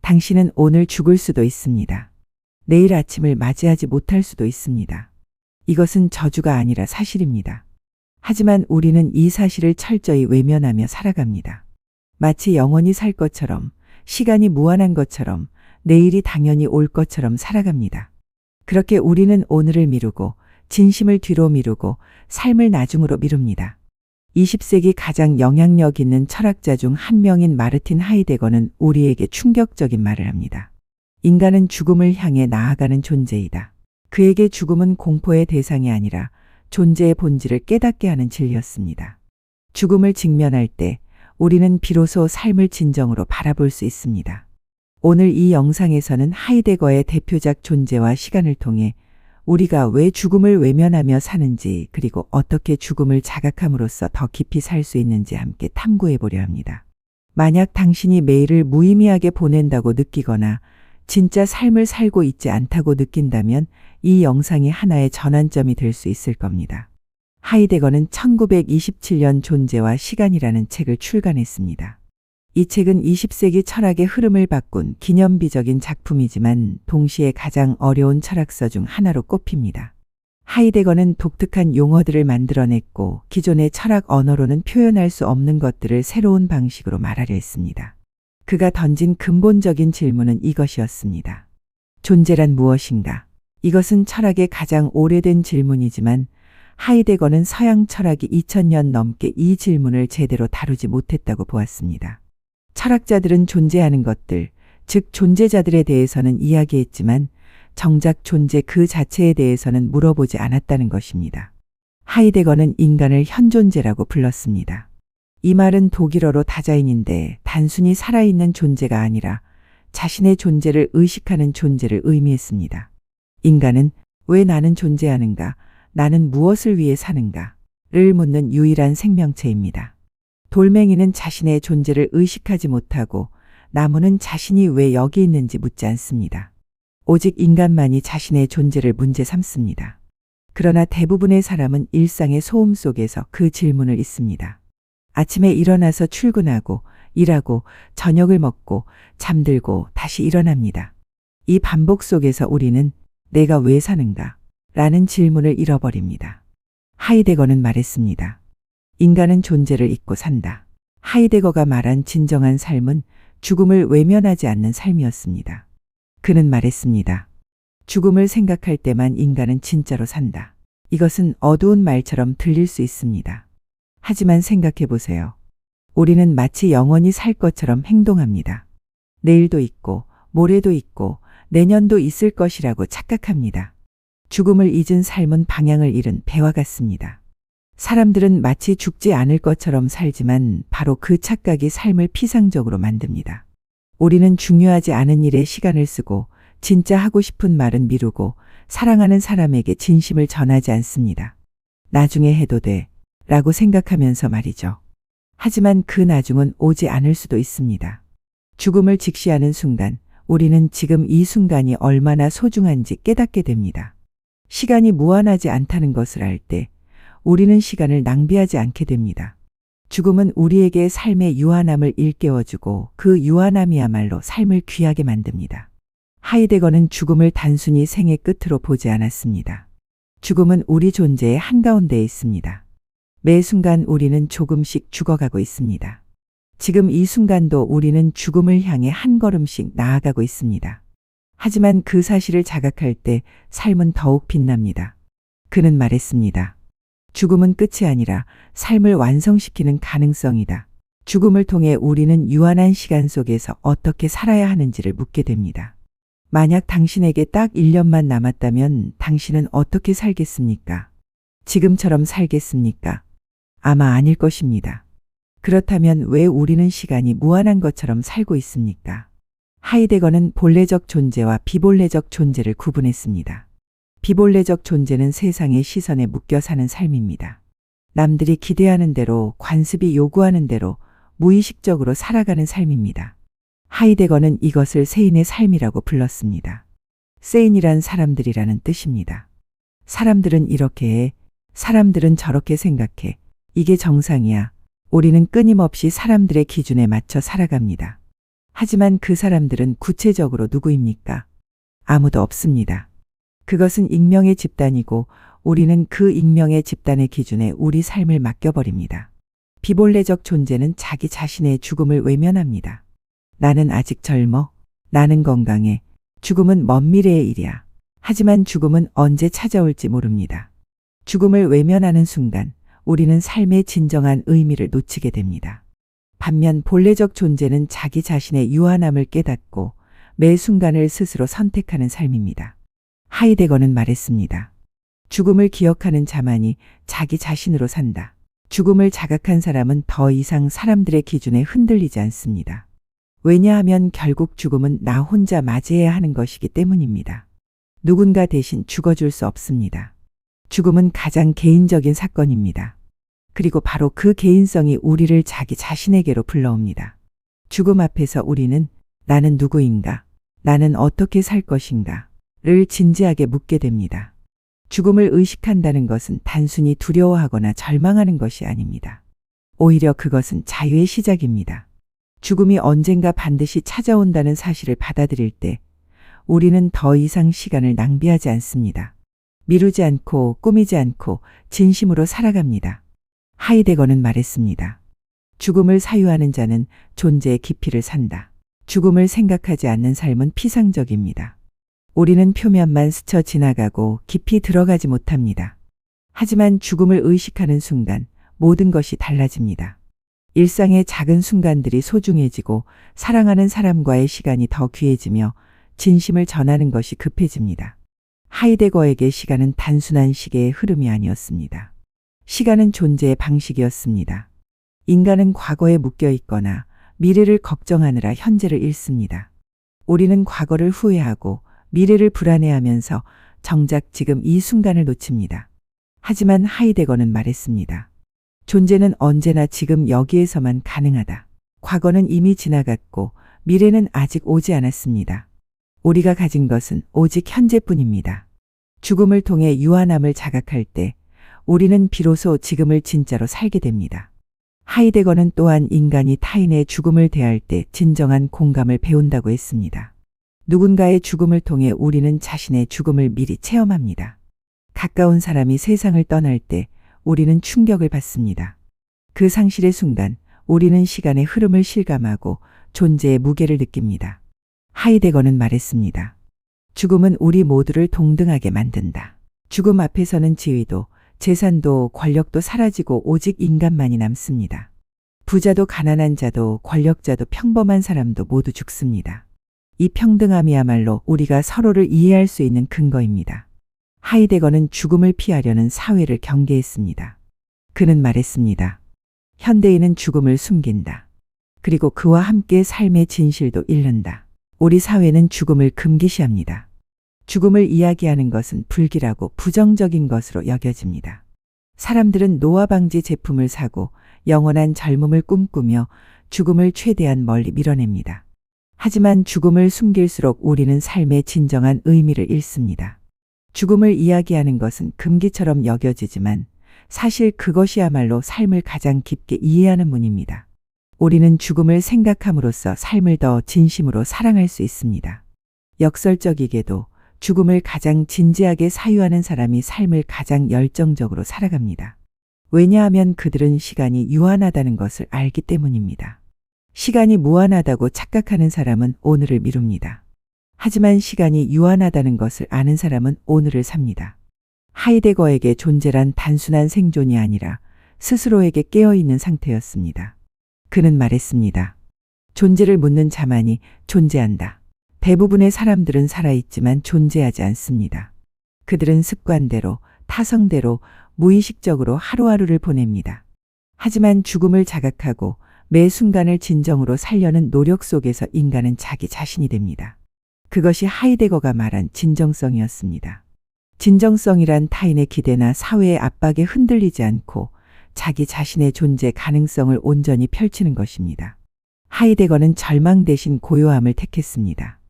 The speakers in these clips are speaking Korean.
당신은 오늘 죽을 수도 있습니다. 내일 아침을 맞이하지 못할 수도 있습니다. 이것은 저주가 아니라 사실입니다. 하지만 우리는 이 사실을 철저히 외면하며 살아갑니다. 마치 영원히 살 것처럼, 시간이 무한한 것처럼, 내일이 당연히 올 것처럼 살아갑니다. 그렇게 우리는 오늘을 미루고, 진심을 뒤로 미루고, 삶을 나중으로 미룹니다. 20세기 가장 영향력 있는 철학자 중 한 명인 마르틴 하이데거는 우리에게 충격적인 말을 합니다. 인간은 죽음을 향해 나아가는 존재이다. 그에게 죽음은 공포의 대상이 아니라 존재의 본질을 깨닫게 하는 진리였습니다. 죽음을 직면할 때 우리는 비로소 삶을 진정으로 바라볼 수 있습니다. 오늘 이 영상에서는 하이데거의 대표작 존재와 시간을 통해 우리가 왜 죽음을 외면하며 사는지, 그리고 어떻게 죽음을 자각함으로써 더 깊이 살 수 있는지 함께 탐구해 보려 합니다. 만약 당신이 매일을 무의미하게 보낸다고 느끼거나 진짜 삶을 살고 있지 않다고 느낀다면 이 영상이 하나의 전환점이 될 수 있을 겁니다. 하이데거는 1927년 존재와 시간이라는 책을 출간했습니다. 이 책은 20세기 철학의 흐름을 바꾼 기념비적인 작품이지만 동시에 가장 어려운 철학서 중 하나로 꼽힙니다. 하이데거는 독특한 용어들을 만들어냈고 기존의 철학 언어로는 표현할 수 없는 것들을 새로운 방식으로 말하려 했습니다. 그가 던진 근본적인 질문은 이것이었습니다. 존재란 무엇인가? 이것은 철학의 가장 오래된 질문이지만 하이데거는 서양 철학이 2000년 넘게 이 질문을 제대로 다루지 못했다고 보았습니다. 철학자들은 존재하는 것들, 즉 존재자들에 대해서는 이야기했지만 정작 존재 그 자체에 대해서는 물어보지 않았다는 것입니다. 하이데거는 인간을 현존재라고 불렀습니다. 이 말은 독일어로 다자인인데 단순히 살아있는 존재가 아니라 자신의 존재를 의식하는 존재를 의미했습니다. 인간은 왜 나는 존재하는가, 나는 무엇을 위해 사는가를 묻는 유일한 생명체입니다. 돌멩이는 자신의 존재를 의식하지 못하고 나무는 자신이 왜 여기 있는지 묻지 않습니다. 오직 인간만이 자신의 존재를 문제 삼습니다. 그러나 대부분의 사람은 일상의 소음 속에서 그 질문을 잊습니다. 아침에 일어나서 출근하고 일하고 저녁을 먹고 잠들고 다시 일어납니다. 이 반복 속에서 우리는 내가 왜 사는가? 라는 질문을 잃어버립니다. 하이데거는 말했습니다. 인간은 존재를 잊고 산다. 하이데거가 말한 진정한 삶은 죽음을 외면하지 않는 삶이었습니다. 그는 말했습니다. 죽음을 생각할 때만 인간은 진짜로 산다. 이것은 어두운 말처럼 들릴 수 있습니다. 하지만 생각해 보세요. 우리는 마치 영원히 살 것처럼 행동합니다. 내일도 있고 모레도 있고 내년도 있을 것이라고 착각합니다. 죽음을 잊은 삶은 방향을 잃은 배와 같습니다. 사람들은 마치 죽지 않을 것처럼 살지만 바로 그 착각이 삶을 피상적으로 만듭니다. 우리는 중요하지 않은 일에 시간을 쓰고 진짜 하고 싶은 말은 미루고 사랑하는 사람에게 진심을 전하지 않습니다. 나중에 해도 돼 라고 생각하면서 말이죠. 하지만 그 나중은 오지 않을 수도 있습니다. 죽음을 직시하는 순간 우리는 지금 이 순간이 얼마나 소중한지 깨닫게 됩니다. 시간이 무한하지 않다는 것을 알 때 우리는 시간을 낭비하지 않게 됩니다. 죽음은 우리에게 삶의 유한함을 일깨워주고 그 유한함이야말로 삶을 귀하게 만듭니다. 하이데거는 죽음을 단순히 생의 끝으로 보지 않았습니다. 죽음은 우리 존재의 한가운데에 있습니다. 매 순간 우리는 조금씩 죽어가고 있습니다. 지금 이 순간도 우리는 죽음을 향해 한 걸음씩 나아가고 있습니다. 하지만 그 사실을 자각할 때 삶은 더욱 빛납니다. 그는 말했습니다. 죽음은 끝이 아니라 삶을 완성시키는 가능성이다. 죽음을 통해 우리는 유한한 시간 속에서 어떻게 살아야 하는지를 묻게 됩니다. 만약 당신에게 딱 1년만 남았다면 당신은 어떻게 살겠습니까? 지금처럼 살겠습니까? 아마 아닐 것입니다. 그렇다면 왜 우리는 시간이 무한한 것처럼 살고 있습니까? 하이데거는 본래적 존재와 비본래적 존재를 구분했습니다. 비본래적 존재는 세상의 시선에 묶여 사는 삶입니다. 남들이 기대하는 대로, 관습이 요구하는 대로 무의식적으로 살아가는 삶입니다. 하이데거는 이것을 세인의 삶이라고 불렀습니다. 세인이란 사람들이라는 뜻입니다. 사람들은 이렇게 해, 사람들은 저렇게 생각해. 이게 정상이야. 우리는 끊임없이 사람들의 기준에 맞춰 살아갑니다. 하지만 그 사람들은 구체적으로 누구입니까? 아무도 없습니다. 그것은 익명의 집단이고 우리는 그 익명의 집단의 기준에 우리 삶을 맡겨버립니다. 비본래적 존재는 자기 자신의 죽음을 외면합니다. 나는 아직 젊어. 나는 건강해. 죽음은 먼 미래의 일이야. 하지만 죽음은 언제 찾아올지 모릅니다. 죽음을 외면하는 순간 우리는 삶의 진정한 의미를 놓치게 됩니다. 반면 본래적 존재는 자기 자신의 유한함을 깨닫고 매 순간을 스스로 선택하는 삶입니다. 하이데거는 말했습니다. 죽음을 기억하는 자만이 자기 자신으로 산다. 죽음을 자각한 사람은 더 이상 사람들의 기준에 흔들리지 않습니다. 왜냐하면 결국 죽음은 나 혼자 맞이해야 하는 것이기 때문입니다. 누군가 대신 죽어줄 수 없습니다. 죽음은 가장 개인적인 사건입니다. 그리고 바로 그 개인성이 우리를 자기 자신에게로 불러옵니다. 죽음 앞에서 우리는 나는 누구인가? 나는 어떻게 살 것인가? 를 진지하게 묻게 됩니다. 죽음을 의식한다는 것은 단순히 두려워하거나 절망하는 것이 아닙니다. 오히려 그것은 자유의 시작입니다. 죽음이 언젠가 반드시 찾아온다는 사실을 받아들일 때 우리는 더 이상 시간을 낭비하지 않습니다. 미루지 않고 꾸미지 않고 진심으로 살아갑니다. 하이데거는 말했습니다. 죽음을 사유하는 자는 존재의 깊이를 산다. 죽음을 생각하지 않는 삶은 피상적입니다. 우리는 표면만 스쳐 지나가고 깊이 들어가지 못합니다. 하지만 죽음을 의식하는 순간 모든 것이 달라집니다. 일상의 작은 순간들이 소중해지고 사랑하는 사람과의 시간이 더 귀해지며 진심을 전하는 것이 급해집니다. 하이데거에게 시간은 단순한 시계의 흐름이 아니었습니다. 시간은 존재의 방식이었습니다. 인간은 과거에 묶여 있거나 미래를 걱정하느라 현재를 잃습니다. 우리는 과거를 후회하고 미래를 불안해하면서 정작 지금 이 순간을 놓칩니다. 하지만 하이데거는 말했습니다. 존재는 언제나 지금 여기에서만 가능하다. 과거는 이미 지나갔고 미래는 아직 오지 않았습니다. 우리가 가진 것은 오직 현재뿐입니다. 죽음을 통해 유한함을 자각할 때 우리는 비로소 지금을 진짜로 살게 됩니다. 하이데거는 또한 인간이 타인의 죽음을 대할 때 진정한 공감을 배운다고 했습니다. 누군가의 죽음을 통해 우리는 자신의 죽음을 미리 체험합니다. 가까운 사람이 세상을 떠날 때 우리는 충격을 받습니다. 그 상실의 순간 우리는 시간의 흐름을 실감하고 존재의 무게를 느낍니다. 하이데거는 말했습니다. 죽음은 우리 모두를 동등하게 만든다. 죽음 앞에서는 지위도 재산도 권력도 사라지고 오직 인간만이 남습니다. 부자도 가난한 자도 권력자도 평범한 사람도 모두 죽습니다. 이 평등함이야말로 우리가 서로를 이해할 수 있는 근거입니다. 하이데거는 죽음을 피하려는 사회를 경계했습니다. 그는 말했습니다. 현대인은 죽음을 숨긴다. 그리고 그와 함께 삶의 진실도 잃는다. 우리 사회는 죽음을 금기시합니다. 죽음을 이야기하는 것은 불길하고 부정적인 것으로 여겨집니다. 사람들은 노화 방지 제품을 사고 영원한 젊음을 꿈꾸며 죽음을 최대한 멀리 밀어냅니다. 하지만 죽음을 숨길수록 우리는 삶의 진정한 의미를 잃습니다. 죽음을 이야기하는 것은 금기처럼 여겨지지만 사실 그것이야말로 삶을 가장 깊게 이해하는 문입니다. 우리는 죽음을 생각함으로써 삶을 더 진심으로 사랑할 수 있습니다. 역설적이게도 죽음을 가장 진지하게 사유하는 사람이 삶을 가장 열정적으로 살아갑니다. 왜냐하면 그들은 시간이 유한하다는 것을 알기 때문입니다. 시간이 무한하다고 착각하는 사람은 오늘을 미룹니다. 하지만 시간이 유한하다는 것을 아는 사람은 오늘을 삽니다. 하이데거에게 존재란 단순한 생존이 아니라 스스로에게 깨어있는 상태였습니다. 그는 말했습니다. 존재를 묻는 자만이 존재한다. 대부분의 사람들은 살아있지만 존재하지 않습니다. 그들은 습관대로, 타성대로, 무의식적으로 하루하루를 보냅니다. 하지만 죽음을 자각하고 매 순간을 진정으로 살려는 노력 속에서 인간은 자기 자신이 됩니다. 그것이 하이데거가 말한 진정성이었습니다. 진정성이란 타인의 기대나 사회의 압박에 흔들리지 않고 자기 자신의 존재 가능성을 온전히 펼치는 것입니다. 하이데거는 절망 대신 고요함을 택했습니다.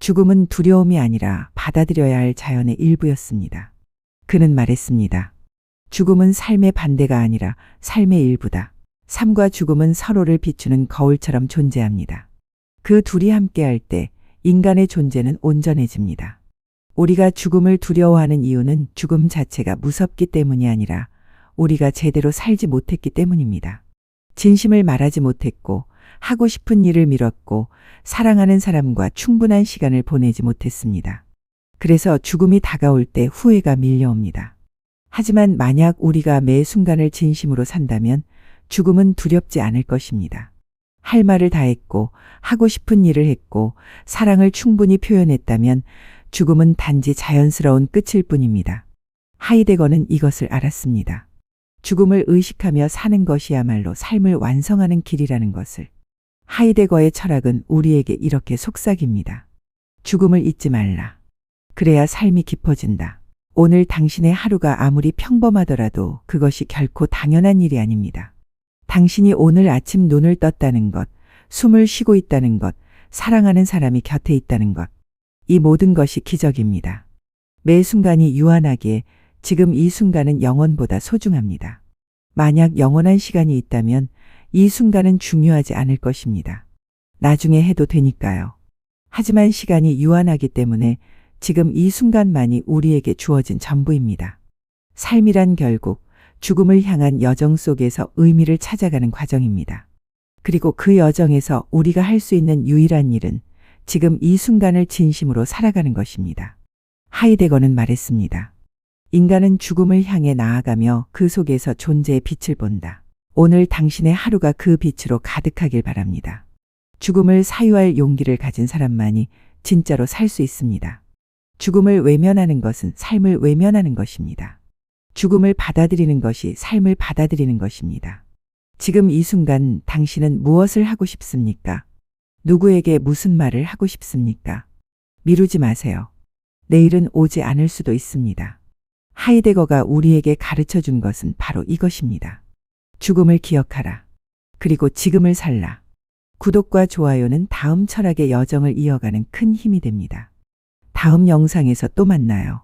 죽음은 두려움이 아니라 받아들여야 할 자연의 일부였습니다. 그는 말했습니다. 죽음은 삶의 반대가 아니라 삶의 일부다. 삶과 죽음은 서로를 비추는 거울처럼 존재합니다. 그 둘이 함께할 때 인간의 존재는 온전해집니다. 우리가 죽음을 두려워하는 이유는 죽음 자체가 무섭기 때문이 아니라 우리가 제대로 살지 못했기 때문입니다. 진심을 말하지 못했고 하고 싶은 일을 미뤘고 사랑하는 사람과 충분한 시간을 보내지 못했습니다. 그래서 죽음이 다가올 때 후회가 밀려옵니다. 하지만 만약 우리가 매 순간을 진심으로 산다면 죽음은 두렵지 않을 것입니다. 할 말을 다 했고 하고 싶은 일을 했고 사랑을 충분히 표현했다면 죽음은 단지 자연스러운 끝일 뿐입니다. 하이데거는 이것을 알았습니다. 죽음을 의식하며 사는 것이야말로 삶을 완성하는 길이라는 것을. 하이데거의 철학은 우리에게 이렇게 속삭입니다. 죽음을 잊지 말라. 그래야 삶이 깊어진다. 오늘 당신의 하루가 아무리 평범하더라도 그것이 결코 당연한 일이 아닙니다. 당신이 오늘 아침 눈을 떴다는 것, 숨을 쉬고 있다는 것, 사랑하는 사람이 곁에 있다는 것. 이 모든 것이 기적입니다. 매 순간이 유한하기에 지금 이 순간은 영원보다 소중합니다. 만약 영원한 시간이 있다면 이 순간은 중요하지 않을 것입니다. 나중에 해도 되니까요. 하지만 시간이 유한하기 때문에 지금 이 순간만이 우리에게 주어진 전부입니다. 삶이란 결국 죽음을 향한 여정 속에서 의미를 찾아가는 과정입니다. 그리고 그 여정에서 우리가 할 수 있는 유일한 일은 지금 이 순간을 진심으로 살아가는 것입니다. 하이데거는 말했습니다. 인간은 죽음을 향해 나아가며 그 속에서 존재의 빛을 본다. 오늘 당신의 하루가 그 빛으로 가득하길 바랍니다. 죽음을 사유할 용기를 가진 사람만이 진짜로 살 수 있습니다. 죽음을 외면하는 것은 삶을 외면하는 것입니다. 죽음을 받아들이는 것이 삶을 받아들이는 것입니다. 지금 이 순간 당신은 무엇을 하고 싶습니까? 누구에게 무슨 말을 하고 싶습니까? 미루지 마세요. 내일은 오지 않을 수도 있습니다. 하이데거가 우리에게 가르쳐 준 것은 바로 이것입니다. 죽음을 기억하라. 그리고 지금을 살라. 구독과 좋아요는 다음 철학의 여정을 이어가는 큰 힘이 됩니다. 다음 영상에서 또 만나요.